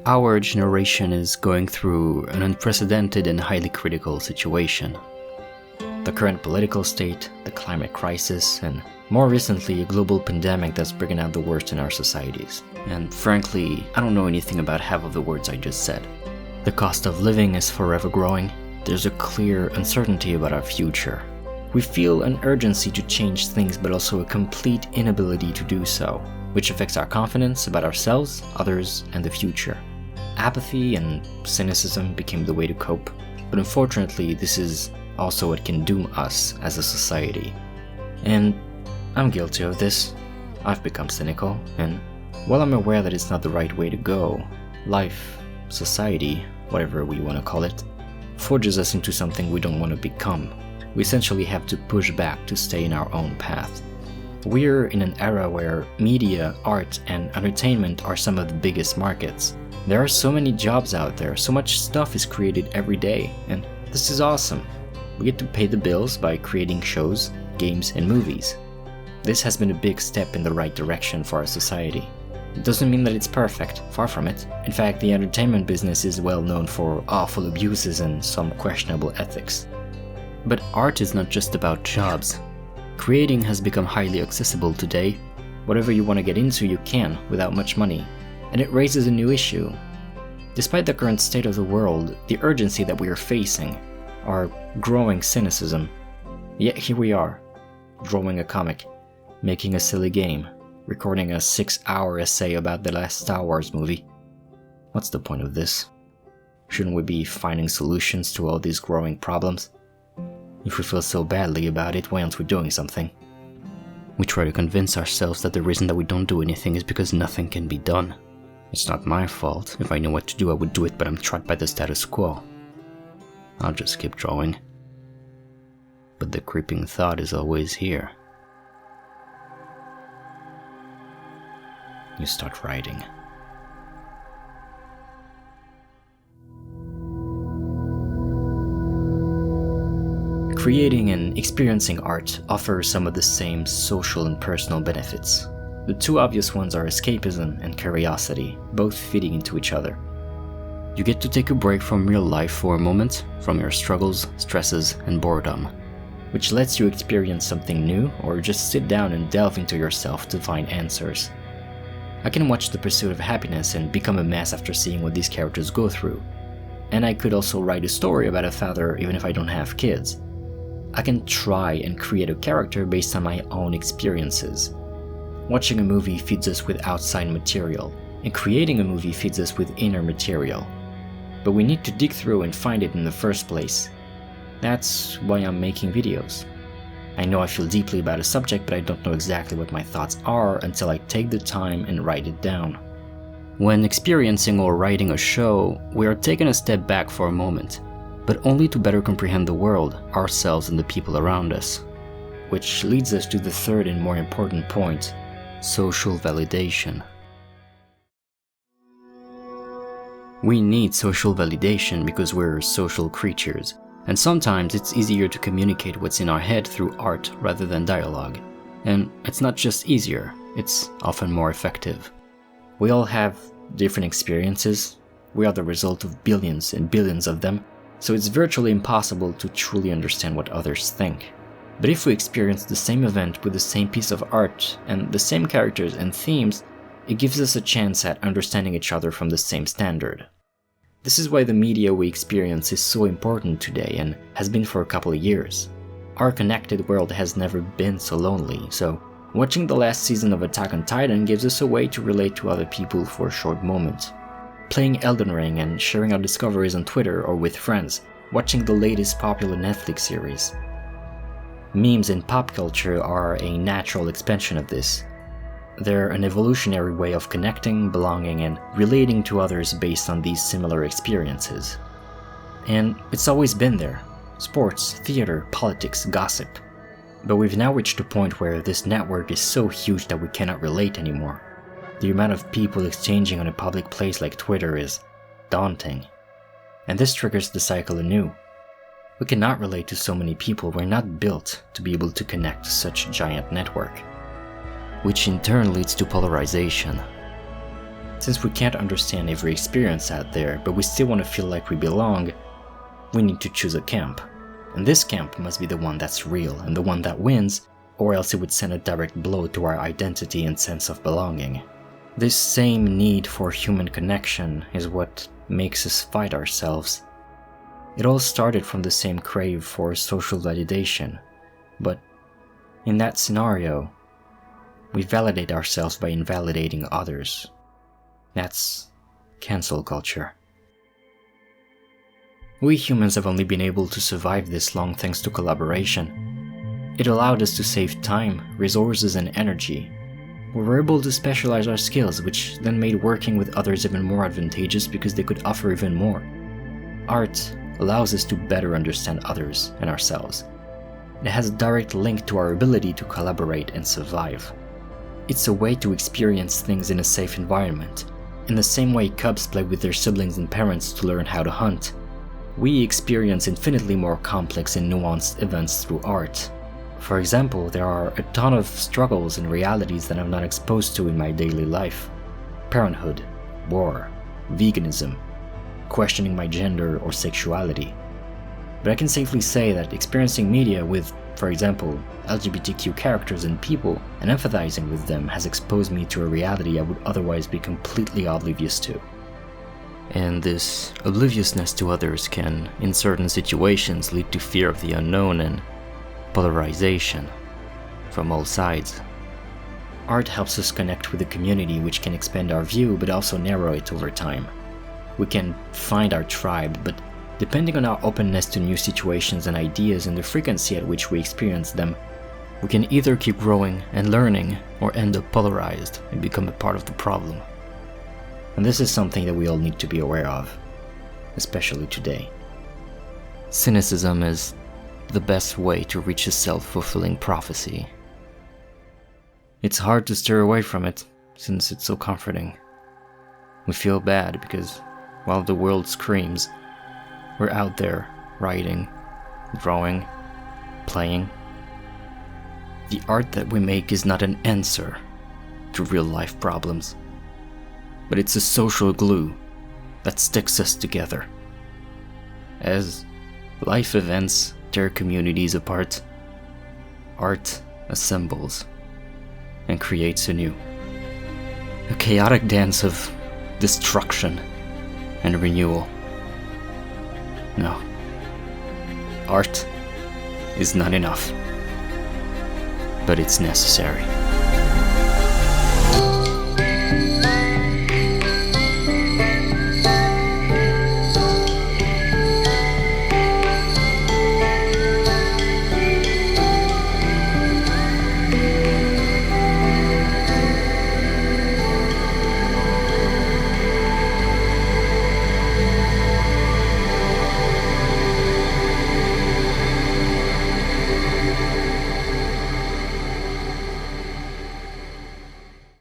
Our generation is going through an unprecedented and highly critical situation. The current political state, the climate crisis, and more recently a global pandemic that's bringing out the worst in our societies. And frankly, I don't know anything about half of the words I just said. The cost of living is forever growing. There's a clear uncertainty about our future. We feel an urgency to change things, but also a complete inability to do so, which affects our confidence about ourselves, others, and the future. Apathy and cynicism became the way to cope, but unfortunately this is also what can doom us as a society. And I'm guilty of this. I've become cynical, and while I'm aware that it's not the right way to go, life, society, whatever we want to call it, forges us into something we don't want to become. We essentially have to push back to stay in our own path. We're in an era where media, art, and entertainment are some of the biggest markets. There are so many jobs out there, so much stuff is created every day, and this is awesome. We get to pay the bills by creating shows, games, and movies. This has been a big step in the right direction for our society. It doesn't mean that it's perfect, far from it. In fact, the entertainment business is well known for awful abuses and some questionable ethics. But art is not just about jobs. Creating has become highly accessible today. Whatever you want to get into, you can, without much money. And it raises a new issue. Despite the current state of the world, the urgency that we are facing, our growing cynicism, yet here we are, drawing a comic, making a silly game, recording a 6-hour essay about the last Star Wars movie. What's the point of this? Shouldn't we be finding solutions to all these growing problems? If we feel so badly about it, why aren't we doing something? We try to convince ourselves that the reason that we don't do anything is because nothing can be done. It's not my fault. If I knew what to do, I would do it, but I'm trapped by the status quo. I'll just keep drawing. But the creeping thought is always here. You start writing. Creating and experiencing art offers some of the same social and personal benefits. The two obvious ones are escapism and curiosity, both feeding into each other. You get to take a break from real life for a moment, from your struggles, stresses, and boredom, which lets you experience something new or just sit down and delve into yourself to find answers. I can watch The Pursuit of Happyness and become a mess after seeing what these characters go through. And I could also write a story about a father even if I don't have kids. I can try and create a character based on my own experiences. Watching a movie feeds us with outside material, and creating a movie feeds us with inner material. But we need to dig through and find it in the first place. That's why I'm making videos. I know I feel deeply about a subject, but I don't know exactly what my thoughts are until I take the time and write it down. When experiencing or writing a show, we are taking a step back for a moment, but only to better comprehend the world, ourselves, and the people around us. Which leads us to the third and more important point: social validation. We need social validation because we're social creatures, and sometimes it's easier to communicate what's in our head through art rather than dialogue. And it's not just easier, it's often more effective. We all have different experiences. We are the result of billions and billions of them, so it's virtually impossible to truly understand what others think. But if we experience the same event with the same piece of art and the same characters and themes, it gives us a chance at understanding each other from the same standard. This is why the media we experience is so important today and has been for a couple of years. Our connected world has never been so lonely, so watching the last season of Attack on Titan gives us a way to relate to other people for a short moment. Playing Elden Ring and sharing our discoveries on Twitter or with friends, watching the latest popular Netflix series. Memes in pop culture are a natural expansion of this. They're an evolutionary way of connecting, belonging, and relating to others based on these similar experiences. And it's always been there. Sports, theater, politics, gossip. But we've now reached a point where this network is so huge that we cannot relate anymore. The amount of people exchanging on a public place like Twitter is daunting. And this triggers the cycle anew. We cannot relate to so many people. We're not built to be able to connect to such a giant network. Which in turn leads to polarization. Since we can't understand every experience out there, but we still want to feel like we belong, we need to choose a camp. And this camp must be the one that's real and the one that wins, or else it would send a direct blow to our identity and sense of belonging. This same need for human connection is what makes us fight ourselves. It all started from the same crave for social validation, but in that scenario, we validate ourselves by invalidating others. That's cancel culture. We humans have only been able to survive this long thanks to collaboration. It allowed us to save time, resources, and energy. We were able to specialize our skills, which then made working with others even more advantageous because they could offer even more. Art allows us to better understand others and ourselves. It has a direct link to our ability to collaborate and survive. It's a way to experience things in a safe environment. In the same way cubs play with their siblings and parents to learn how to hunt, we experience infinitely more complex and nuanced events through art. For example, there are a ton of struggles and realities that I'm not exposed to in my daily life. Parenthood, war, veganism, questioning my gender or sexuality. But I can safely say that experiencing media with, for example, LGBTQ characters and people, and empathizing with them has exposed me to a reality I would otherwise be completely oblivious to. And this obliviousness to others can, in certain situations, lead to fear of the unknown and polarization from all sides. Art helps us connect with the community, which can expand our view but also narrow it over time. We can find our tribe, but depending on our openness to new situations and ideas and the frequency at which we experience them, we can either keep growing and learning or end up polarized and become a part of the problem. And this is something that we all need to be aware of, especially today. Cynicism is the best way to reach a self-fulfilling prophecy. It's hard to steer away from it, since it's so comforting. We feel bad because, while the world screams, we're out there writing, drawing, playing. The art that we make is not an answer to real-life problems, but it's a social glue that sticks us together. As life events tear communities apart, art assembles and creates anew. A chaotic dance of destruction and renewal. No, art is not enough, but it's necessary.